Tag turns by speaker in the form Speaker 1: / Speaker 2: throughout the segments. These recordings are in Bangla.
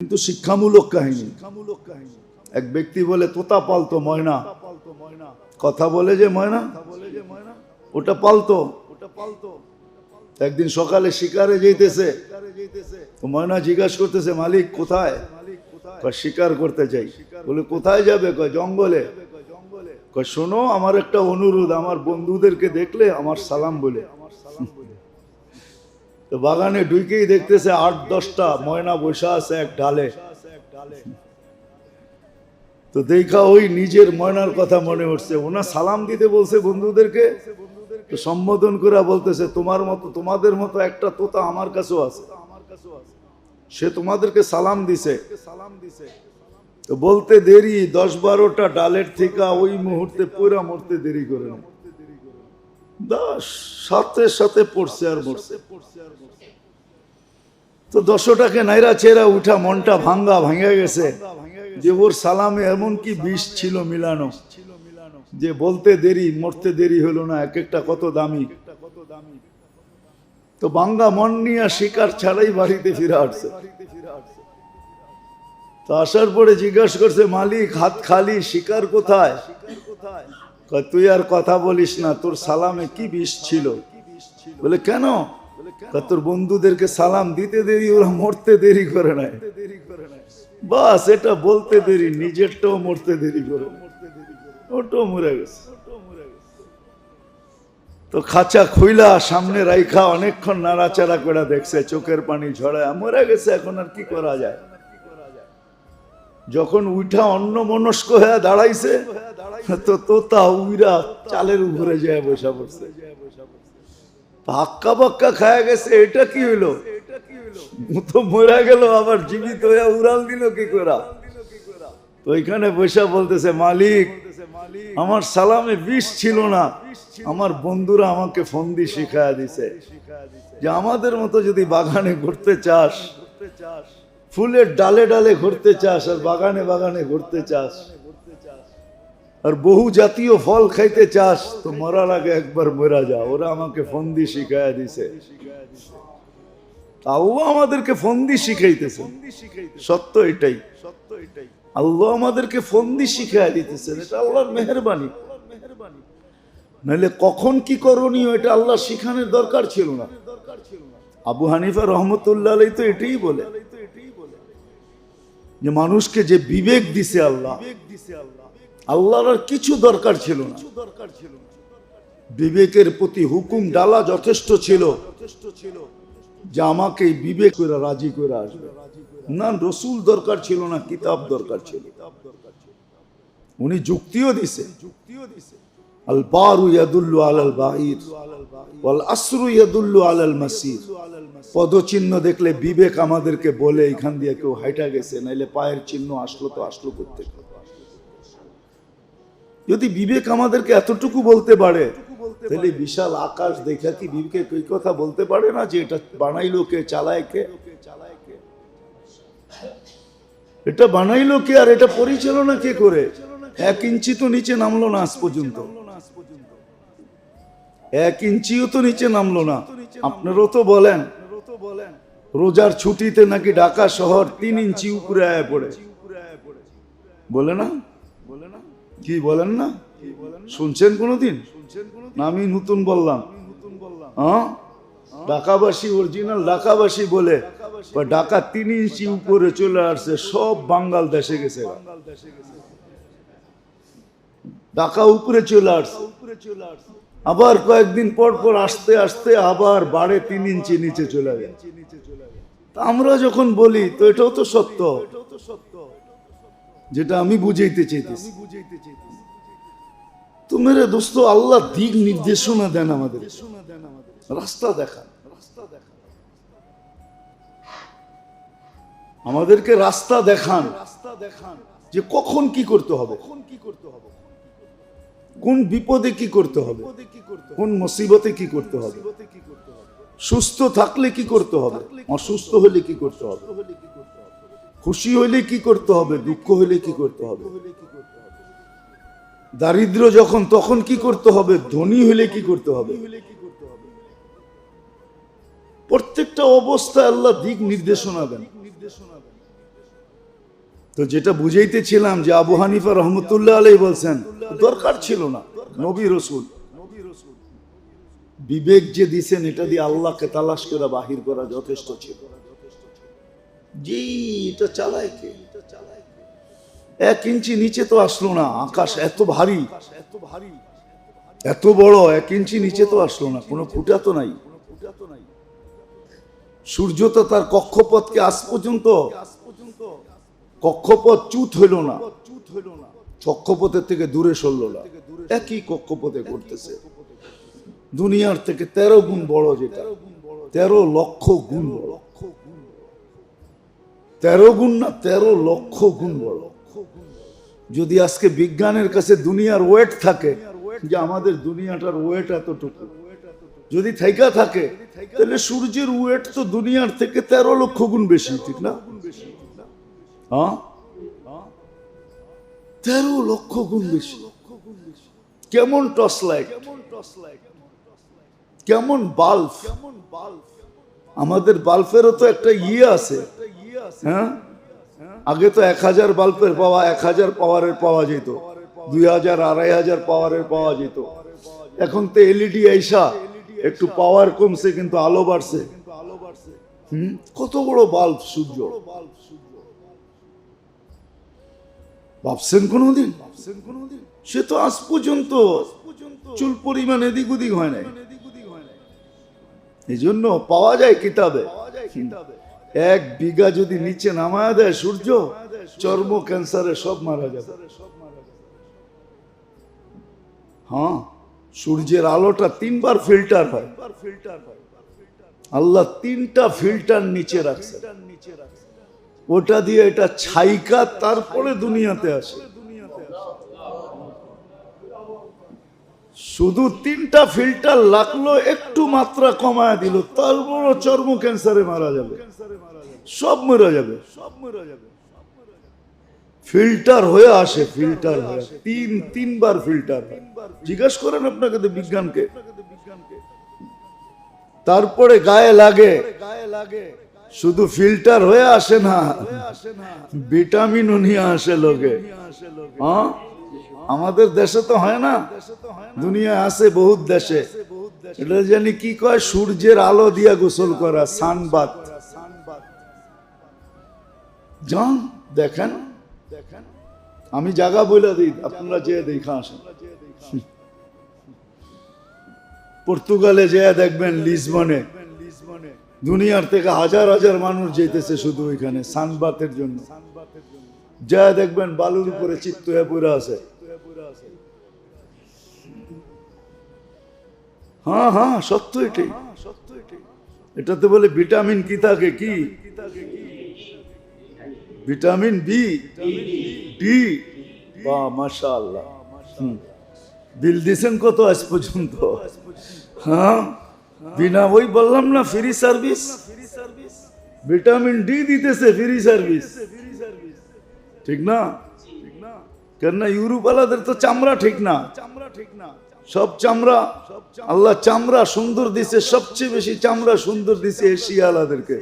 Speaker 1: কিন্তু শিক্ষামূলক কাহিনী। এক ব্যক্তি বলে তোতা পালতো ময়না, কথা বলে যে ময়না ওটা পালতো। একদিন সকালে শিকারে যেতেছে, তো ময়না জিজ্ঞাসা করতেছে মালিক কোথায়? শিকার করতে চাই। বলে কোথায় যাবে? কয় জঙ্গলে। কয় শোনো, আমার একটা অনুরোধ, আমার বন্ধুদেরকে দেখলে আমার সালাম বলে। তো বাগানে ঢুকেই দেখতেছে 8-10টা ময়না বসা আছে এক ডালে। তো দেখা ওই নিজের ময়নার কথা মনে উঠছে, ওনা সালাম দিতে বলছে বন্ধুদেরকে, তো সম্বোধন করে বলতেছে তোমার মতো, তোমাদের মতো একটা তোতা আমার কাছেও আছে, সে তোমাদেরকে সালাম দিছে। তো বলতে দেরি 10-12টা ডালের থেকে ওই মুহূর্তে পুরা মরতে দেরি করে না, সাথে সাথে পড়ছে আর মরছে। তো 10টাকে নাইরা চেরা উঠা, মনটা ভাঙা গেছে যে ওর সালামে এমন কি বিষ ছিল মিলানো যে বলতে দেরি মরতে দেরি হলো না। এক একটা কত দামি। তো ভাঙ্গা মন নিয়ে শিকার ছাড়াই বাড়িতে ফিরে আসছে। তো আসার পরে জিজ্ঞাসা করছে মালিক হাত খালি, শিকার কোথায়? তুই আর কথা বলিস না, তোর সালামে কি বিষ ছিল? বলে কেন? তোর বন্ধুদেরকে সালাম দিতে দেরি, ওরা মরতে দেরি করে নাই। বাস এটা বলতে দেরি, নিজেরটাও মরতে দেরি করে, ওটাও মরে গেছে। তো খাঁচা খুইলা সামনে রাইখা অনেকক্ষণ নাড়াচাড়া করে দেখছে, চোখের পানি ঝরায়, মরে গেছে, এখন আর কি করা যায়? যখন উঠা অন্য মনস্ক হয়ে দাঁড়াইছে, তো তোতা উইরা চালের উপরে যায় বসা পড়ছে, হাক্কা বাক্কা খায়া গেছে। এটা কি হইলো? তো মরা গেল, আবার জীবিত হয়ে উড়াল দিল কি করা? তো ওইখানে বসা বলতেছে মালিক আমার সালামে বিষ ছিল না, আমার বন্ধুরা আমাকে ফন্দি শিখায়া দিছে যে আমাদের মতো যদি বাগানে ঘুরতে চাস, ফুলের ডালে ডালে ঘুরতে চাস, আর বাগানে বাগানে ঘুরতে চাস, আর বহু জাতীয় ফল খাইতে চাস, তো মরার আগে একবার মরা যা। ওরা আমাকে ফন্দি শিখায়া দিছে, তাও আমাদেরকে ফন্দি শিখাইতেছে। সত্য এটাই, আল্লাহ আমাদেরকে ফন্দি শিখাইয়া দিতেছেন, এটা আল্লাহর মেহেরবানি। নাহলে কখন কি করণীয় এটা আল্লাহ শিখানোর দরকার ছিল না। আবু হানিফা রহমতুল্লাহ আলাইহি তো এটাই বলে যে মানুষকে যে বিবেক দিছে আল্লাহ, আল্লাহর আর কিছু দরকার ছিল না। বিবেকের প্রতি হুকুম ডালা যথেষ্ট ছিল যে আমাকে বিবেক করে রাজি করে আসবে না। রসুল দরকার ছিল না, কিতাব দরকার ছিল। উনি যুক্তিও দিছে, আল বারু ইয়াদুল্লু আলাল বাহির ওয়াল আসরু ইয়াদুল্লু আলাল মাসির। পদচিহ্ন দেখলে বিবেক আমাদেরকে বলে এখান দিয়ে কেউ হাইটা গেছে, নাইলে পায়ের চিহ্ন আসলো তো আসলো করতে। যদি বিবেক আমাদেরকে এতটুকু বলতে পারে, তাহলে বিশাল আকাশ দেখা কি বিবেকে কই কথা বলতে পারে না যে এটা বানাইলো কে, চালায় কে? এটা বানাইলো কে আর এটা পরিচালনা কে করে? 1 ইঞ্চি তো নিচে নামলো না আজ পর্যন্ত, 1 ইঞ্চিও তো নিচে নামলো না। আপনারও তো বলেন রোজার ছুটিতে নাকি ঢাকা শহর 3 ইঞ্চি উপরে আয়া পড়ে, বলে না? কি বলেন না? শুনছেন কোনদিন? না আমি নতুন বললাম? হ্যাঁ, ঢাকাবাসী, অরিজিনাল ঢাকাবাসী বলে ঢাকা 3 ইঞ্চি উপরে চলে আসছে, সব বাঙ্গাল দেশে গেছে, ঢাকা উপরে চলে আসছে। আবার কয়েকদিন পর পর আসতে আসতে আবার বাড়ে 3 ইঞ্চি নিচে চলে যায়। আমরা যখন বলি তো এটাও তো সত্য, যেটা আমি বুঝাইতে চাইতেছি। তো মেরে দোস্ত, আল্লাহ দিক নির্দেশনা দেন, আমাদের রাস্তা দেখান, আমাদেরকে রাস্তা দেখান যে কখন কি করতে হবে, কোন বিপদে কি করতে হবে, কোন মুসিবতে কি করতে হবে, সুস্থ থাকলে কি করতে হবে, অসুস্থ হলে কি করতে হবে, খুশি হইলে কি করতে হবে, দুঃখ হইলে কি করতে হবে, দারিদ্র যখন তখন কি করতে হবে, ধনী হইলে কি করতে হবে। প্রত্যেকটা অবস্থায় আল্লাহ দিক নির্দেশনা দেন। তো যেটা বুঝাইতেছিলাম যে আবু হানিফা রহমতুল্লাহ আলাইহি বলছেন দরকার ছিল না নবী রসুল, বিবেক যে দিছেন এটা দিয়ে আল্লাহকে তালাশ করে বাহির করা যথেষ্ট ছিল। জি, এটা চালায় কে? 1 ইঞ্চি নিচে তো আসলো না, আকাশ এত ভারী, এত বড়, 1 ইঞ্চি নিচে তো আসলো না, কোনো ফুটা তো নাই। সূর্য তো তার কক্ষপথকে আজ পর্যন্ত কক্ষপথ চ্যুত হইল না, কক্ষপথের থেকে দূরে সরল না, একই কক্ষপথে করতেছে। দুনিয়ার থেকে 13 গুণ বড়, যেটা 13 লক্ষ গুণ বড়, 13 গুণ না 13 লক্ষ গুণ বড়। যদি আজকে বিজ্ঞানের কাছে দুনিয়ার ওয়েট থাকে, যে আমাদের দুনিয়াটার ওয়েট এতটুকু, যদি থাইকা থাকে, তাহলে সূর্যের ওয়েট তো দুনিয়ার থেকে 13 লক্ষ গুণ বেশি, ঠিক না? হ্যাঁ, 13 লক্ষ গুণ বেশি। কেমন টর্চ লাইট, কেমন বাল্ব, আমাদের বাল্বেরও তো একটা আছে। হ্যাঁ, আগে তো 1000 বাল্বের পাওয়া 1000 পাওয়ারের পাওয়া যেত, 2000 2500 পাওয়ারের পাওয়া যেত। এখন তো এলইডি আইসা একটু পাওয়ার কমছে কিন্তু আলো বাড়ছে। কত বড় বাল্ব সূর্য, ভাবছেন কোনদিন? সে তো আজ পর্যন্ত চুল পরিমাণ এদিক ওদিক হয় নাই। এই জন্য পাওয়া যায় কিতাবে, 1 বিঘা যদি নিচে নামায় দেয় সূর্য, চর্ম ক্যান্সারে সব মারা যাবে। হ্যাঁ, সূর্যের আলোটা 3 বার ফিল্টার হয়, আল্লাহ 3টা ফিল্টার নিচে রাখছে, ওটা দিয়ে এটা ছাইকা তারপরে দুনিয়াতে আসে। শুধু 3টা ফিল্টার লাগলো, একটু মাত্রা কমায় দিল, তারপর চর্ম ক্যান্সারে মারা যাবে, সব মরে যাবে। ফিল্টার হয়ে আসে, ফিল্টার হয়ে 3 বার ফিল্টার হয়। জিজ্ঞেস করেন আপনাকে তো বিজ্ঞানকে। তারপরে গায়ে লাগে, শুধু ফিল্টার হয়ে আসে না, ভিটামিনও নিয়ে আসে লোকে। হ্যাঁ, আমাদের দেশে তো হয় না, দুনিয়ায় আছে বহুত দেশে। এটা জানি কি কয়, সূর্যের আলো দিয়া গোসল করা, সানবাত। যান দেখেন, আমি জায়গা বইলা দিই, আপনারা যে দেখা আসেন। পর্তুগালে যেয়ে দেখবেন, লিসবনে, দুনিয়ার থেকে হাজার হাজার মানুষ যেতেছে শুধু ওইখানে সানবাতের জন্য। যা দেখবেন বালুর উপরে চিত্ত হয়ে পড়ে আছে। হ্যাঁ হ্যাঁ, সত্য এটাই। এটাতে বলে ভিটামিন কি থাকে, কি ভিটামিন বি ডি। বাহ, মাশাআল্লাহ। বিল দিছেন কত আজ পর্যন্ত? হ্যাঁ, বিনা ওই বললাম না, ফ্রি সার্ভিস। ভিটামিন ডি দিতেছে, ফ্রি সার্ভিস, ঠিক না? কেননা ইউরোপ আলাদের তো চামড়া ঠিক না, সব চামড়া আল্লাহ চামড়া সুন্দর দিছে, সবচেয়ে বেশি চামড়া সুন্দর দিছে এশিয়া আলাদেরকে।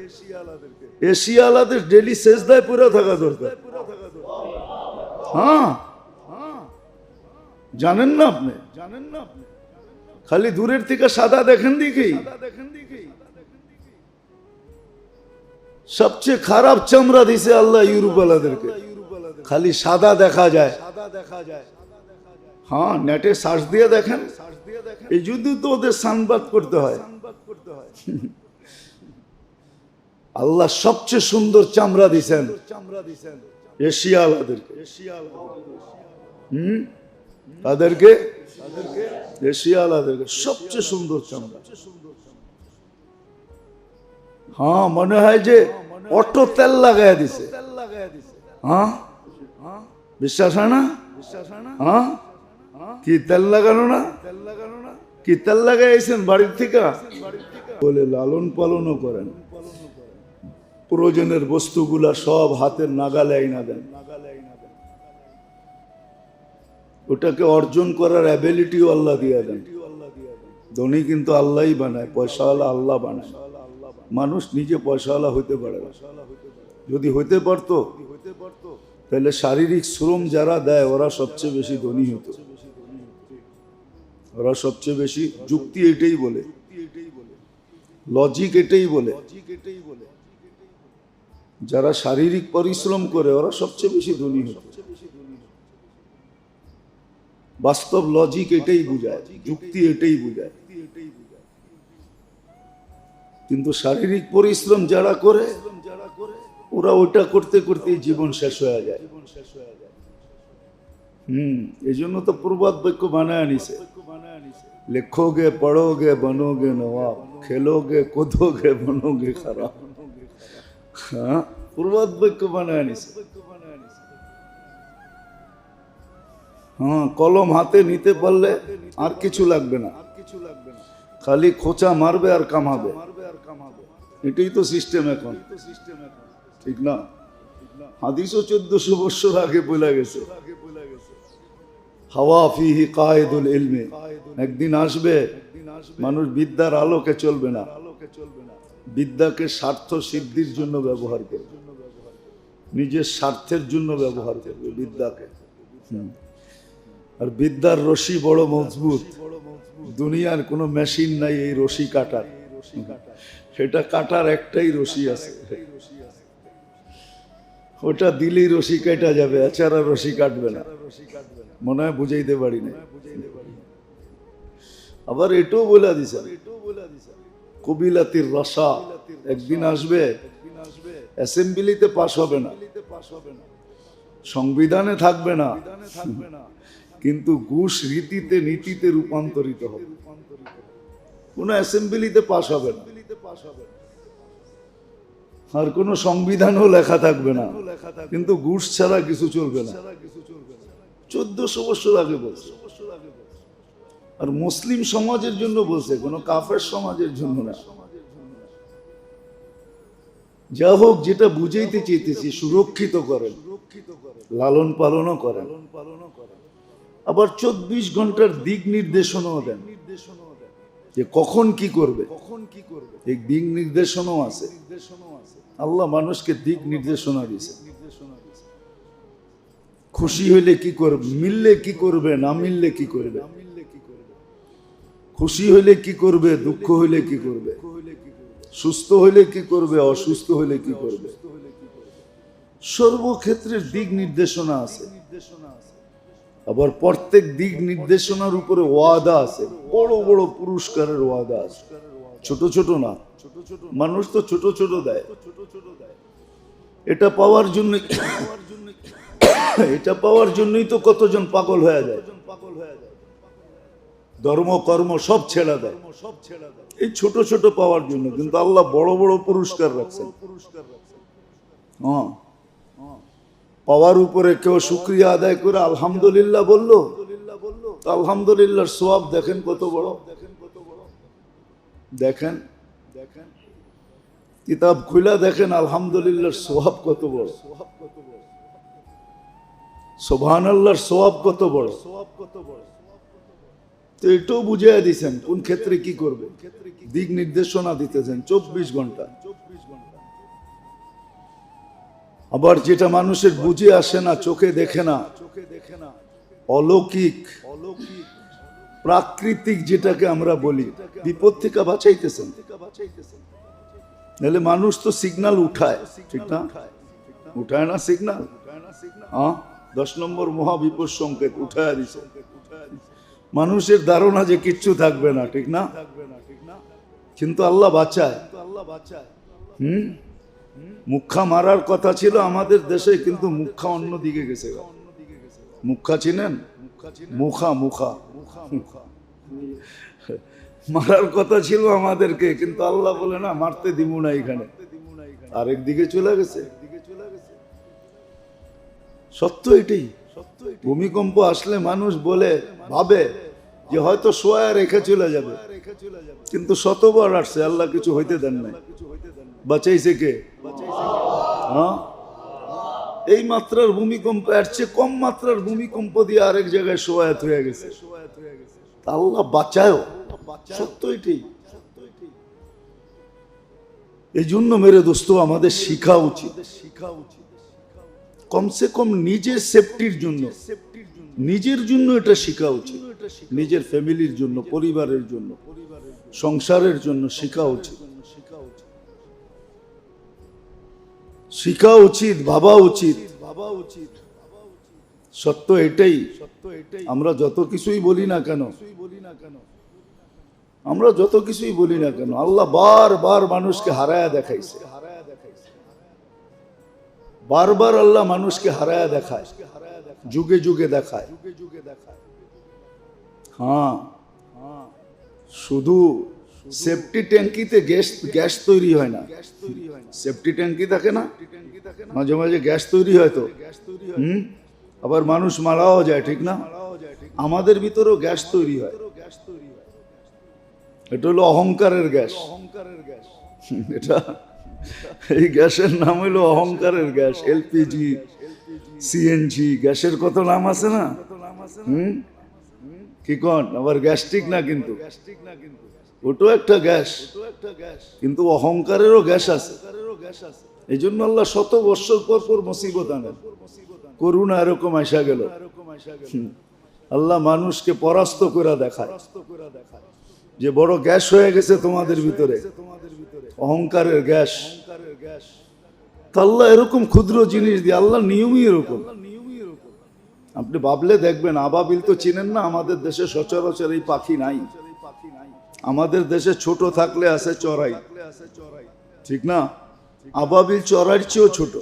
Speaker 1: এশিয়া আলাদের ডেলি সেজদায় পুরো থাকা দরকার। হ্যাঁ, জানেন না আপনি? খালি দূরের থেকে সাদা দেখেন দেখি, সবচেয়ে খারাপ চামড়া দিছে আল্লাহ ইউরোপ আলাদেরকে, খালি সাদা দেখা যায়। হ্যাঁ, নেটে সার্চ দিয়ে দেখেন, এই যদি তো ওদের সানবাদ করতে হয়। আল্লাহ সবচেয়ে সুন্দর চামড়া দিছেন এশিয়া আলাদেরকে। তাদেরকে এশিয়া আলাদেরকে সবচেয়ে সুন্দর চামড়া। হ্যাঁ, মনে হয় যে অটো তেল লাগাই দিছে। হ্যাঁ, বিশ্বাস হয় না? হ্যাঁ, কি তেল লাগানো না? কি তেল লাগাইছেন বাড়ির থেকে? বলে লালন পালনও করেন, প্রয়োজনের বস্তুগুলা সব হাতের নাগালে আইনা দেন। ওটাকে অর্জন করার অ্যাবিলিটিও আল্লাহ দিয়ে দেন। ধনী কিন্তু আল্লাহই বানায়, পয়সাওয়ালা আল্লাহ বানায়। মানুষ নিজে পয়সাওয়ালা হইতে পারে না। যদি হইতে পারতো তাহলে শারীরিক শ্রম যারা দেয় ওরা সবচেয়ে বেশি ধনী হতো। ওরা সবচেয়ে বেশি, যুক্তি এটাই বলে, লজিক এটাই বলে, যারা শারীরিক পরিশ্রম করে ওরা সবচেয়ে বেশি ধনী হতো। বাস্তব লজিক এটাই বুঝায়, যুক্তি এটাই বুঝায়। কিন্তু শারীরিক পরিশ্রম যারা করে ওরা ওটা করতে করতে জীবন শেষ হয়ে যায়। এই জন্য তো প্রবাদ বাক্য বানায় আনিছে, লেখোগে পড়োগে বনোগে নবাব, খেলোগে কোদোগে বনোগে খারাপ। হ্যাঁ, প্রবাদ বাক্য বানায় আনিছে। হ্যাঁ, কলম হাতে নিতে পারলে আর কিছু লাগবে না, খালি খোঁচা মারবে আর কামাবে। এটাই তো সিস্টেম এখন, ঠিক না? হাদিসও 1400 বছর আগে বলে গেছে, হাওয়া ফিহি কায়েদুল ইলমে, একদিন আসবে মানুষ বিদ্যার আলোকে চলবে না, বিদ্যাকে স্বার্থ সিদ্ধির জন্য ব্যবহার করবে, নিজের স্বার্থের জন্য ব্যবহার করবে বিদ্যাকে। আর বিদ্যার রশি বড় মজবুত, দুনিয়ার কোনো মেশিন নাই এই রশি কাটার, সেটা কাটার একটাই রশি আছে, ওটা দিলেই রশি কেটে যাবে, এছাড়া রশি কাটবে না। মনে হয় বুঝাইতে পারি না। আবার এটাও বলে দিছে কবিলাতির রসা, একদিন আসবে অ্যাসেম্বলিতে পাস হবে না, সংবিধানে থাকবে না, কিন্তু ঘুষ রীতিতে নীতিতে রূপান্তরিত হবে। কোন অ্যাসেম্বলিতে পাস হবে না, আর কোন সংবিধানও লেখা থাকবে না, কিন্তু ঘুষ ছাড়া কিছু চলবে না। 1400 বছর আগে বলছে, আর মুসলিম সমাজের জন্য বলছে, কোন কাফের সমাজের জন্য না। যা হোক, যেটা বুঝাইতে চাইতেছি, সুরক্ষিত করেন, লালন পালনও করেন, আবার 24 ঘন্টার দিক নির্দেশনাও দেন যে কখন কি করবে। এই দিক নির্দেশনাও আছে, আল্লাহ মানুষকে দিক নির্দেশনা দিয়েছে। খুশি হইলে কি করবে, মিললে কি করবে, না মিললে কি করবে, খুশি হইলে কি করবে, দুঃখ হইলে কি করবে, সুস্থ হইলে কি করবে, অসুস্থ হইলে কি করবে, সর্বক্ষেত্রে দিক নির্দেশনা আছে। আবার প্রত্যেক দিক নির্দেশনার উপরে ওয়াদা আছে, বড় বড় পুরস্কারের ওয়াদা আছে, ছোট ছোট না। মানুষ তো ছোট ছোট দেয়, এটা পাওয়ার জন্য, এটা পাওয়ার জন্যই তো কতজন পাগল হয়ে যায়, ধর্ম কর্ম সব ছেড়ে দেয় এই ছোট ছোট পাওয়ার জন্য। কিন্তু আল্লাহ বড় বড় পুরস্কার রাখছেন। হ্যাঁ, পাওয়ার উপরে কেউ শুকরিয়া আদায় করে আলহামদুলিল্লাহ বললো, আলহামদুলিল্লাহর সওয়াব দেখেন কত বড়। দেখেন কিতাব খুলে দেখেন আলহামদুলিল্লাহর সওয়াব কত বড়, সুবহানাল্লাহর সওয়াব কত বড়। তো এটাও বুঝিয়ে দিয়েছেন কোন ক্ষেত্রে কি করবে, দিক নির্দেশনা দিতেছেন 24 ঘন্টা। আবার যেটা মানুষের বুঝে আসে না, চোখে দেখে না, অলৌকিক প্রাকৃতিক যেটাকে আমরা বলি, বিপদ থেকে বাঁচাইতেছেন। নাহলে মানুষ তো সিগন্যাল উঠায়, ঠিক না? উঠায় না সিগন্যাল? হ্যাঁ, 10 নম্বর মহাবিপদ সংকেত উঠায় দিছে। মানুষের ধারণা যে কিচ্ছু থাকবে না, ঠিক না? কিন্তু আল্লাহ বাঁচায়। মুখা মারার কথা ছিল আমাদের দেশে, কিন্তু মুখা অন্য দিকে গেছে। মুখা চিনেন? মুখা মুখা মারার কথা ছিল আমাদেরকে, কিন্তু আল্লাহ বলে না, মারতে দিব না, এখানে আরেক দিকে চলে গেছে। সত্য এটাই। ভূমিকম্প আসলে মানুষ বলে, ভাবে যে হয়তো শোয়া রেখে চলে যাবে, কিন্তু শতবার আসছে, আল্লাহ কিছু হইতে দেন নাই। বাঁচাইছে কে? হ্যাঁ, এই মাত্রার ভূমিকম্প, এর চেয়ে কম মাত্রার ভূমিকম্প দিয়ে আরেক জায়গায় শোয়াত হয়ে গেছে। আল্লাহ বাঁচায়, সত্য এটাই। এই জন্য মেরে দোস্ত আমাদের শিখা উচিত, কমসে কম নিজের সেফটির জন্য, নিজের জন্য এটা শেখা উচিত, নিজের ফ্যামিলির জন্য, পরিবারের জন্য, সংসারের জন্য শেখা উচিত, শেখা উচিত, ভাবা উচিত। সত্য এটাই, আমরা যত কিছুই বলি না কেন, আমরা যত কিছুই বলি না কেন, আল্লাহ বারবার মানুষকে হারায়া দেখাইছে, বারবার আল্লাহ মানুষকে হারায়া দেখায়, যুগে যুগে দেখায়। হ্যাঁ, শুধু সেফটি ট্যাঙ্কিতে গ্যাস তৈরি হয় না, সেফটি ট্যাঙ্কি থাকে না, মাঝে মাঝে গ্যাস তৈরি হয় তো, আবার মানুষ মারাও যায়, ঠিক না? আমাদের ভিতরেও গ্যাস তৈরি হয়, এটা হলো অহংকারের গ্যাস। এটা, এই গ্যাসের নাম হলো অহংকারের গ্যাস। এলপিজি, সিএনজি, গ্যাসের কত নাম আছে না? কি কন, আবার গ্যাস্ট্রিক না, কিন্তু ওটাও একটা গ্যাস, কিন্তু অহংকারেরও গ্যাস আছে। এই জন্য আল্লাহ শত বৎসর পর পর মুসিবত আনেন। করুণা এরকম আসা গেল, আল্লাহ মানুষকে পরাস্ত করে দেখায় যে বড় গ্যাস হয়ে গেছে তোমাদের ভিতরে, অহংকারের গ্যাস। আল্লাহ এরকম ক্ষুদ্র জিনিস দিয়ে, আল্লাহ নিয়মই এরকম। আপনি ভাবলে দেখবেন, আবাবিল তো চিনেন না, আমাদের দেশে সচরাচর এই পাখি নাই। আমাদের দেশে ছোট থাকলে আছে চড়াই, ঠিক না? আবাবিল চড়াইয়ের চেয়েও ছোট,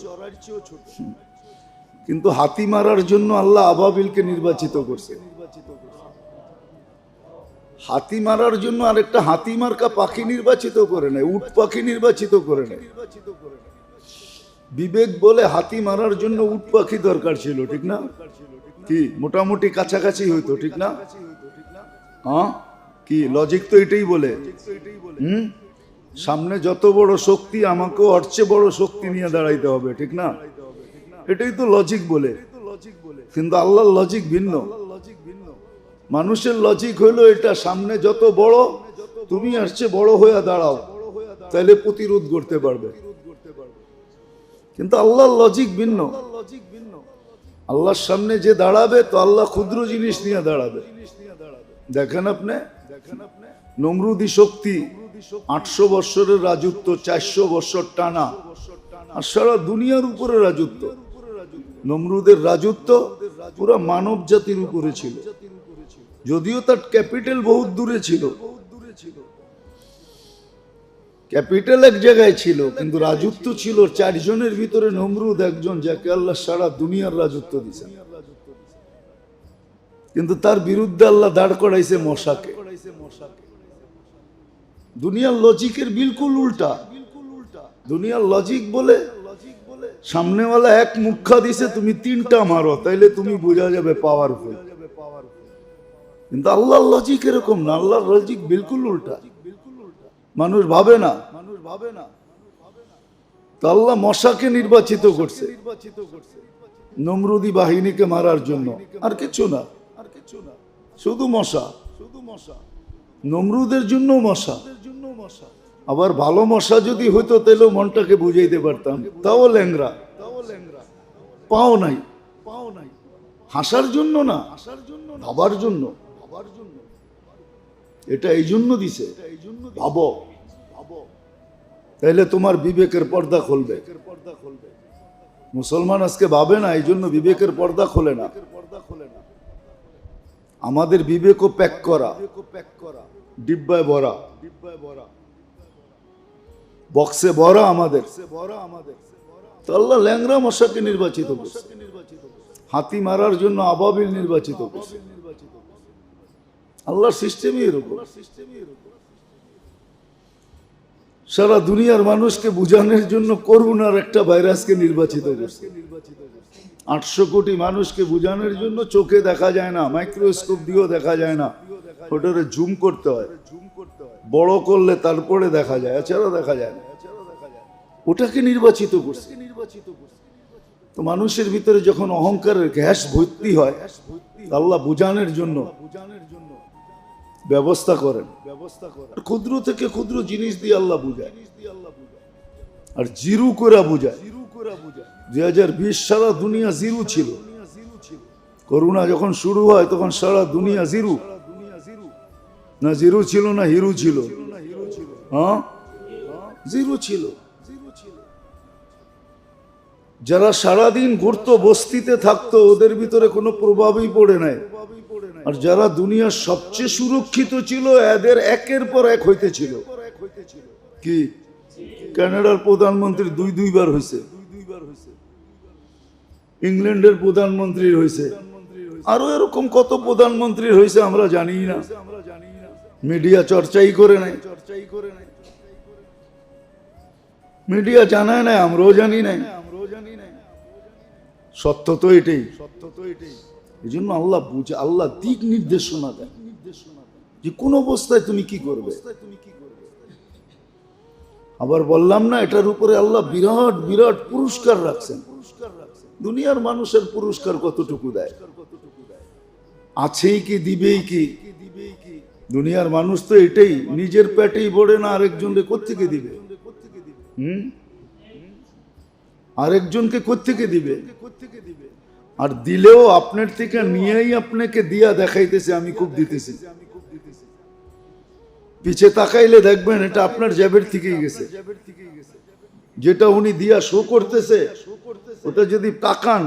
Speaker 1: কিন্তু হাতি মারার জন্য আল্লাহ আবাবিলকে নির্বাচিত করছে। হাতি মারার জন্য আরেকটা হাতি মার্কা পাখি নির্বাচিত করে নেয়, উট পাখি নির্বাচিত করে নেয়। বিবেক বলে হাতি মারার জন্য উট পাখি দরকার ছিল, ঠিক না? কি মোটামুটি কাছাকাছি হইতো, ঠিক না? হ্যাঁ, কি লজিক তো এটাই বলে। সামনে যত বড় শক্তি, আমাকেও ওর চেয়ে বড় শক্তি নিয়ে দাঁড়াইতে হবে, ঠিক না? এটাই তো লজিক বলে। কিন্তু আল্লাহর লজিক ভিন্ন। মানুষের লজিক হইলো এটা, সামনে যত বড়, তুমি আসছে বড় হয়ে দাঁড়াও, তাহলে প্রতিরোধ করতে পারবে। কিন্তু আল্লাহর লজিক ভিন্ন। আল্লাহর সামনে যে দাঁড়াবে, তো আল্লাহ ক্ষুদ্র জিনিস নিয়ে দাঁড়াবে। দেখেন আপনি, নমরুদি শক্তি, 800 বৎসরের রাজত্ব, 400 বৎসর টানা, আর সারা দুনিয়ার উপরে রাজত্ব। নমরুদের রাজত্ব পুরো মানব জাতির উপরে ছিল, যদিও তার ক্যাপিটাল বহুত দূরে ছিল। ক্যাপিটাল এক জায়গায় ছিল, কিন্তু রাজত্ব ছিল 4 জনের ভিতরে নমরুদ একজন, যাকে আল্লাহ সারা দুনিয়ার রাজত্ব দিয়েছেন। কিন্তু তার বিরুদ্ধে আল্লাহ দাঁড় করাইছে মশাকে। দুনিয়ার লজিকের বিলকুল উল্টা। দুনিয়ার লজিক বলে সামনেওয়ালা এক মুখা দিছে, তুমি 3টা মারো, তাইলে তুমি বোঝা যাবে পাওয়ারফুল। কিন্তু আল্লাহর লজিক এরকম না, আল্লাহর লজিক বিলকুল উল্টা। মানুষ ভাবে না, তো আল্লাহ মশাকে নির্বাচিত করছে নমরুদি বাহিনীকে মারার জন্য, আর কিছু না, শুধু মশা। নমরুদের জন্য মশা। আবার ভালো মশা যদি হইতো, তাহলে মনটাকে বুঝাইতে পারতাম, তাও ল্যাংরা, পাও নাই। হাসার জন্য না, ভাবার জন্য। এটা এই জন্য দিছে, ভাবো, তাইলে তোমার বিবেকের পর্দা খুলবে। মুসলমান আজকে ভাবে না, এই জন্য বিবেকের পর্দা খোলে না। আমাদের বিবেকও প্যাক করা, ডিব্বায় ভরা, বক্সে ভরা আমাদের। তো আল্লাহ ল্যাংরা মশাকে নির্বাচিত করছে, হাতি মারার জন্য আবাবিল নির্বাচিত করছে। আল্লাহর সিস্টেমই এরকম। সারা দুনিয়ার মানুষকে বুঝানোর জন্য করোনার একটা ভাইরাসকে নির্বাচিত করছে। 800 কোটি মানুষকে বুঝানোর জন্য চোখে দেখা যায় না, মাইক্রোস্কোপ দিয়েও দেখা যায় না, ওটারে জুম করতে হয়, বড় করলে তারপরে দেখা যায়, এছাড়া দেখা যায় না। ওটাকে নির্বাচিত করছে। তো মানুষের ভিতরে যখন অহংকারের গ্যাস ভর্তি হয়, আল্লাহ বুঝানোর জন্য ব্যবস্থা করেন। ক্ষুদ্র থেকে ক্ষুদ্র জিনিস দিয়ে আল্লাহ বুঝায়, আর জিরু করে বুঝায়। 2020 সারা দুনিয়া জিরো ছিল। করোনা যখন শুরু হয় তখন সারা দুনিয়া জিরো, না জিরো ছিল না হিরো ছিল? হ্যাঁ, জিরো ছিল। যারা সারাদিন ঘুরতো, বস্তিতে থাকতো, ওদের ভিতরে কোনো প্রভাবই পড়ে নাই। আর যারা দুনিয়ার সবচেয়ে সুরক্ষিত ছিল, এদের একের পর এক হইতেছিল। কি কানাডার প্রধানমন্ত্রী দুইবার হয়েছে, ইংল্যান্ডের প্রধানমন্ত্রী হয়েছে, আরো এরকম কত প্রধানমন্ত্রী হয়েছে আমরা জানি না। মিডিয়া চর্চাই করে নাই, মিডিয়া জানায় নাই, আমরাও জানি নাই। সত্য তো এটাই। এই জন্য আল্লাহ বুঝে, আল্লাহ দিক নির্দেশনা দেন যে কোন অবস্থায় তুমি কি করবে। আবার বললাম না, এটার উপরে আল্লাহ বিরাট বিরাট পুরস্কার রাখছেন। দুনিয়ার মানুষের পুরস্কার কতটুকু দেয়? আছেই কি, দিবেই কি? দুনিয়ার মানুষ তো এটাই, নিজের পেটেই ভরে না, আরেকজনকে কোত্থেকে দিবে? আরেকজনকে কোত্থেকে দিবে? আর দিলেও আপনার থেকে নিয়েই আপনাকে দিয়া দেখাইতেছে আমি খুব দিতেছি। পিছে তাকাইলে দেখবেন এটা আপনার জেবের থেকেই গেছে। যেটা উনি দিয়া শো করতেছে, ওটা যদি তাকান,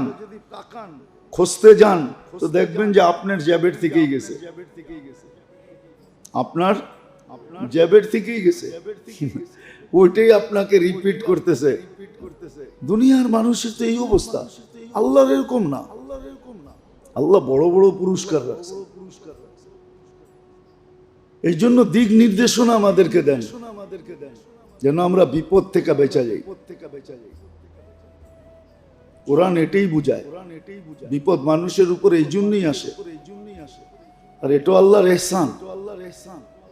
Speaker 1: খুঁজতে যান, তো দেখবেন যে আপনার জেবের থেকেই গেছে, আপনার জেবের থেকেই গেছে। ওইটাই আপনাকে রিপিট করতেছে। দুনিয়ার মানুষের তো এই অবস্থা, আল্লাহর এরকম না। আল্লাহ বড় বড় পুরস্কার রাখছে। এই জন্য দিক নির্দেশনা আমাদেরকে দেন, যেন আমরা বিপদ থেকে বেঁচে যাই। কোরআন এটাই বুঝায়, বিপদ মানুষের উপর এই জন্যই আসে। আর এটা আল্লাহর ইহসান,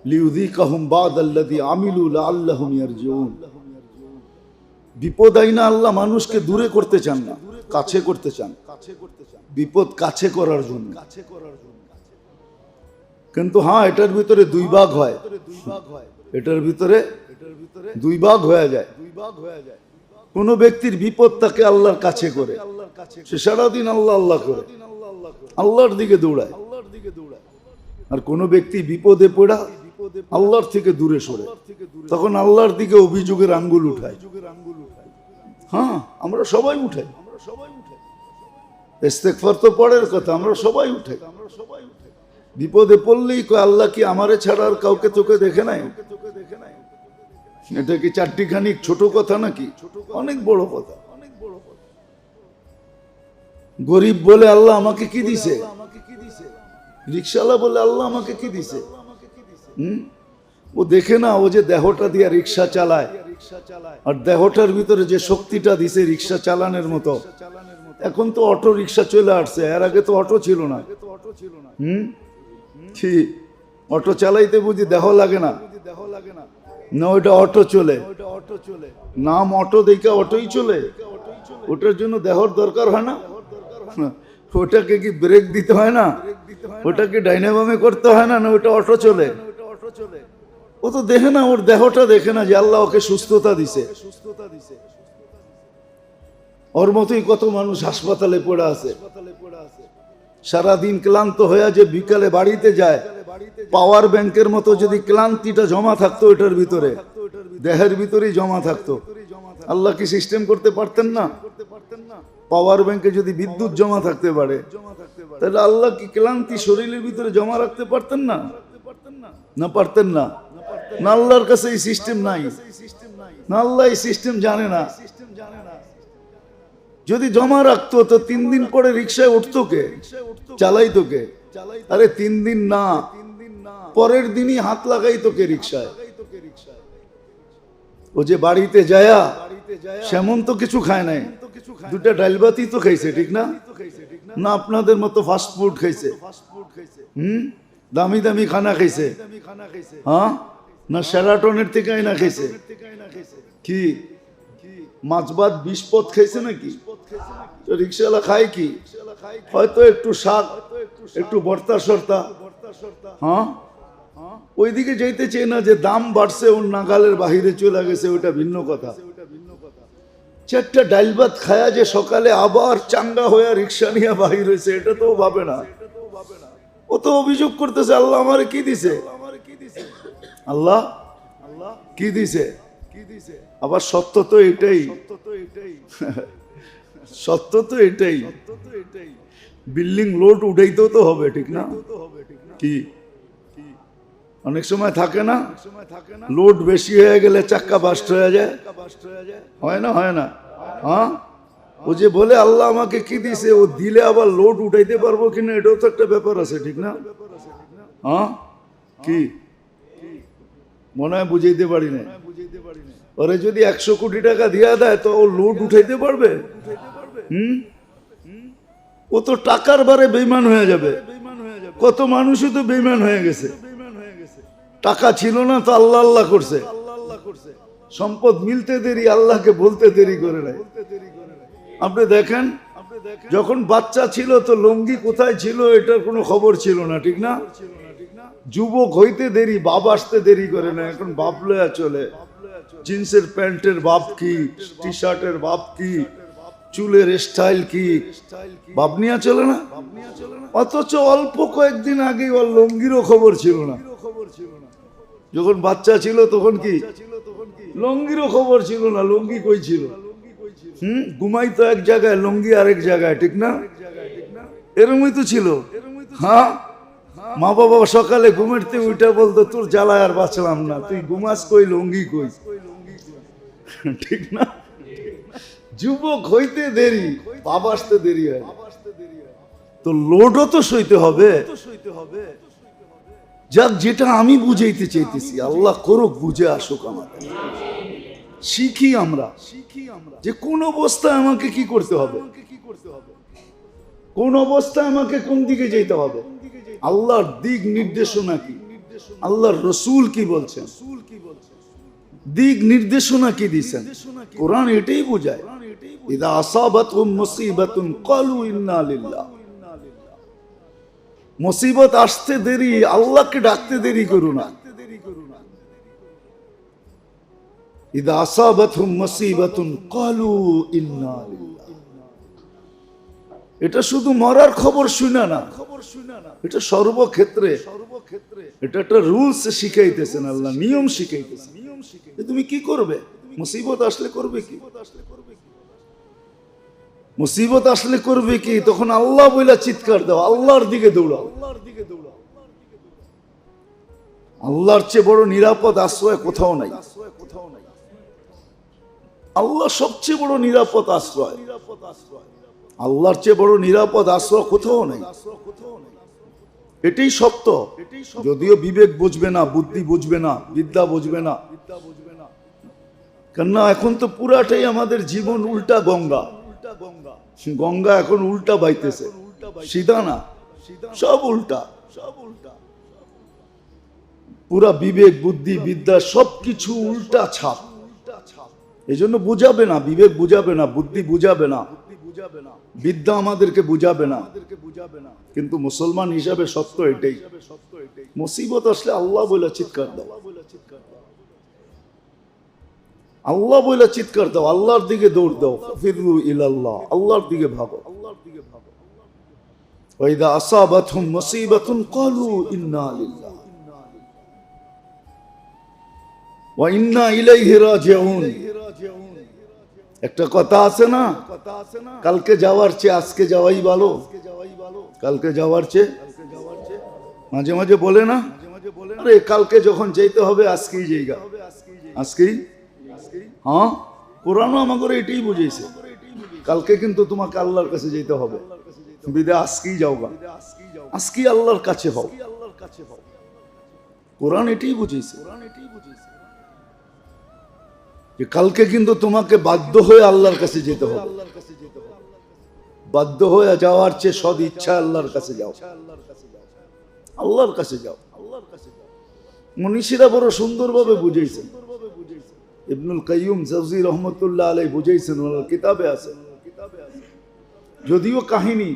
Speaker 1: লিউযিকাহুম বাদাল্লাযী আমিলু লাআল্লাহুম ইয়ারজিউন। বিপদ আইনা আল্লাহ মানুষকে দূরে করতে চান না, কাছে করতে চান। বিপদ কাছে করার জন্য। কিন্তু হ্যাঁ, এটার ভিতরে দুই ভাগ হয়, এটার ভিতরে দুই ভাগ হয়ে যায়। কোন ব্যক্তির বিপদ তাকে আল্লাহর কাছে করে, সে সারাদিন আল্লাহ আল্লাহ করে, আল্লাহর দিকে দৌড়ায়। আর কোন ব্যক্তি বিপদে পড়া আল্লাহর থেকে দূরে সরে, তখন আল্লাহর দিকে অভিযোগের আঙ্গুল উঠায়। হ্যাঁ, আমরা সবাই উঠাই। ইস্তেগফার তো পরের কথা, আমরা সবাই উঠাই। বিপদে পড়লেই কয় আল্লাহ কি আমারে ছাড়া আর কাউকে চোখে দেখে নাই? এটা কি চারটিখানি ছোট কথা নাকি? অনেক বড় কথা। গরিব বলে আল্লাহ আমাকে কি দিছে, রিক্সাওয়ালা বলে আল্লাহ আমাকে কি দিছে। ও দেখে না, ও যে দেহটা দিয়ে রিক্সা চালায়, আর দেহটার ভিতরে যে শক্তিটা দিছে রিক্সা চালানোর মতো। এখন তো অটো রিক্সা চলে আসছে, এর আগে তো অটো ছিল না। কি অটো চালাইতে বুঝি দেহ লাগে না? না, ওইটা অটো চলে, নাম অটো দেখে অটোই চলে। ওটার জন্য দেহর দরকার হয় না? ওটাকে কি ব্রেক দিতে হয় না? ওটাকে ডাইনামামে করতে হয় না? না, ওটা অটো চলে। ও তো দেখে না, ওর দেহটা দেখে না যে আল্লাহ ওকে সুস্থতা দিছে। ওর মতোই কত মানুষ হাসপাতালে পড়ে আছে, সারাদিন ক্লান্ত হয়ে যে বিকালে বাড়িতে যায়। পাওয়ার ব্যাংকের মতো যদি ক্লান্তিটা জমা থাকতো এটার ভিতরে, দেহের ভিতরেই জমা থাকতো, আল্লাহ কি সিস্টেম করতে পারতেন না? পাওয়ার ব্যাংকে যদি বিদ্যুৎ জমা থাকতে পারে, তাহলে আল্লাহ কি ক্লান্তি শরীরের ভিতরে জমা রাখতে পারতেন না? না, পারতেন না। না, আল্লাহর কাছে এই সিস্টেম নাই, না আল্লাহ এই সিস্টেম জানে না। যদি জমা রাখতো তো 3 দিন পরে রিক্সায় উঠতো কে, চালাইতো কে? আরে 3 দিন না, পরের দিনই হাত লাগাইতো কে রিক্সায়। ও যে বাড়িতে যায়া সেমন তো কিছু খায় নাই, 2টা ডালবাতি তো খাইছে, ঠিক না? না আপনাদের মতো ফাস্ট ফুড খাইছে, দামি দামি খানা খাইছে, হ্যাঁ? না সেরাটনের থেকে আইনা খাইছে? কি মাছ ভাত 20 পদ খাইছে নাকি? তো রিক্সাওয়ালা খায় কি? হয়তো একটু শাক, একটু ভর্তা সর্তা, হ্যাঁ? ওইদিকে যাইতে চেয়ে না যে দাম বাড়ছে, ওর নাগালের বাহিরে চলে গেছে, ওইটা ভিন্ন কথা। চারটা ডাইল ভাত খায়া যে সকালে আবার চাঙ্গা হয়ে রিক্সা নিয়ে বাহির হয়েছে, এটা তো ভাবে না। ও তো অভিযোগ করতেছে, আল্লাহ আমারে কি দিছে, আল্লাহ কি দিছে। আবার সত্য তো এটাই, সত্য তো এটাই, বিল্ডিং লোড উঠাইতেও তো হবে, ঠিক না? কি অনেক সময় থাকে না, লোড বেশি হয়ে গেলে চাক্কা বাস্ট হয়ে যায়, হয় না? হয় না? হ্যাঁ, ও যে বলে আল্লাহ আমাকে কি দিছে, ও দিলে আবার লোড উঠাইতে পারবো কিনা, এটাও তো একটা ব্যাপার আছে, ঠিক না? হ্যাঁ, কি মনে হয় বুঝাইতে পারি না। ওরে যদি 100 কোটি টাকা দিয়া দেয় তো ও লোড উঠাইতে পারবে? ও তো টাকার বারে বেঈমান হয়ে যাবে। কত মানুষই তো বেঈমান হয়ে গেছে, টাকা ছিল না তো আল্লাহ আল্লাহ করছে, সম্পদ মিলতে দেরি, আল্লাহকে বলতে দেরি করে নাই। আপনি দেখেন, যখন বাচ্চা ছিল তো লুঙ্গি কোথায় ছিল এটার কোনো খবর ছিল না, ঠিক না? যুবক হইতে দেরি, বাপ আসতে দেরি করে না, এখন বাপ লয়া চলে। জিন্সের প্যান্টের বাপ কি, টি শার্টের বাপ কি, চুলের স্টাইল কি, বাপ নিয়ে চলে না। অথচ অল্প কয়েকদিন আগে ওর লুঙ্গিরও খবর ছিল না। যখন বাচ্চা ছিল তখন কি লুঙ্গিরও খবর ছিল না, লুঙ্গি কই ছিল? ঘুমাই তো এক জায়গায়, লুঙ্গি আরেক জায়গায়, ঠিক না? এরমই তো ছিল। হ্যাঁ, মা বাবা সকালে ঘুমাতে উঠে বলতো তোর জ্বালায় আর বাঁচলাম না, তুই ঘুমাস কই, লুঙ্গি কই, ঠিক না? যুবক হইতে দেরি, বাবা আসতে দেরি হয়, তো লোডও তো সইতে হবে। যাক, যেটা আমি বুঝাইতে চাইতেছি, আল্লাহ করুক বুঝে আসুক আমাদের। শিখি আমরা যে কোন অবস্থায় আমাকে কি করতে হবে, কোন অবস্থায় আমাকে কোন দিকে যেতে হবে, আল্লাহর দিক নির্দেশনা কি, আল্লাহর রসুল কি বলছেন, দিক নির্দেশনা কি দিয়েছেন। কোরআন এটাই বোঝায়, ইদা আসাবাতহুম মুসিবাতুন ক্বালু ইন্না লিল্লাহ। মুসিবত আসতে দেরি, আল্লাহকে ডাকতে দেরি করো না। ইদা আসাবাতহুম মুসিবাতুন ক্বালু ইন্না লিল্লাহ। এটা শুধু মরার খবর শুনা না, এটা সর্বক্ষেত্রে, এটা একটা রুলস শিখাইতেছেন আল্লাহ, নিয়ম শিখাইতেছেন। তুমি কি করবে মুসিবত আসলে, করবে কি, মুসিবত আসলে করবে কি, তখন আল্লাহ বইলা চিৎকার দাও, আল্লাহর দিকে দৌড়াও। আল্লাহর চেয়ে বড় নিরাপদ আশ্রয় কোথাও নাই। আল্লাহ সবচেয়ে বড় নিরাপদ আশ্রয়, আল্লাহর চেয়ে বড় নিরাপদ আশ্রয় কোথাও নাই। এটাই সত্য। যদিও বিবেক বুঝবে না, বুদ্ধি বুঝবে না, বিদ্যা বুঝবে না, কেননা এখন তো পুরাটাই আমাদের জীবন উল্টা গঙ্গা। গঙ্গা এখন উল্টা বাইতেছে, সিধা না, সব উল্টা। পুরা বিবেক বুদ্ধি বিদ্যা সবকিছু উল্টা ছাপ। এই জন্য বুঝাবে না, বিবেক বুঝাবে না, বুদ্ধি বুঝাবে না, বিদ্যা আমাদেরকে বুঝাবে না। কিন্তু মুসলমান হিসাবে সত্য এটাই, মুসিবত আসলে আল্লাহ বলে চিৎকার দাও, আল্লাহ বলে চিৎকার দাও, আল্লাহর দিকে দৌড় দাও। ফিরু ইলাল্লাহ, আল্লাহর দিকে ভাগো। ওয়াইদা আসাবাতহুম মুসিবাতুন ক্বালু ইন্না লিল্লাহ ওয়া ইন্না ইলাইহি রাজিউন। একটা কথা আছে না, কালকে যাওয়ার চেয়ে আজকে যাওয়াই ভালো, কালকে যাওয়ার চেয়ে, মাঝে মাঝে বলে না, আরে কালকে যখন যেতে হবে আজকেই যাইগা, আজকেই। হ্যাঁ, কোরআনও আমাকে এটাই বুঝাইছে, কালকে কিন্তু তোমাকে আল্লাহর কাছে যেতে হবে, বিদায় আজকেই যাওগা, আজকেই আল্লাহর কাছে হও। কোরআন এটাই বুঝাইছে যে কালকে কিন্তু তোমাকে বাধ্য হয়ে আল্লাহর কাছে যেতে হবে। বাধ্য হয়ে যাওয়ার চেয়ে সদ ইচ্ছা আল্লাহর কাছে যাও, আল্লাহর কাছে যাও। মনীষীরা বড় সুন্দরভাবে বুঝাইছেন, ইবনুল কাইয়ুম জাওজি রহমতুল্লাহ আলাইহি বুঝাইছেন, ওনার কিতাবে আছে, যদিও কাহিনী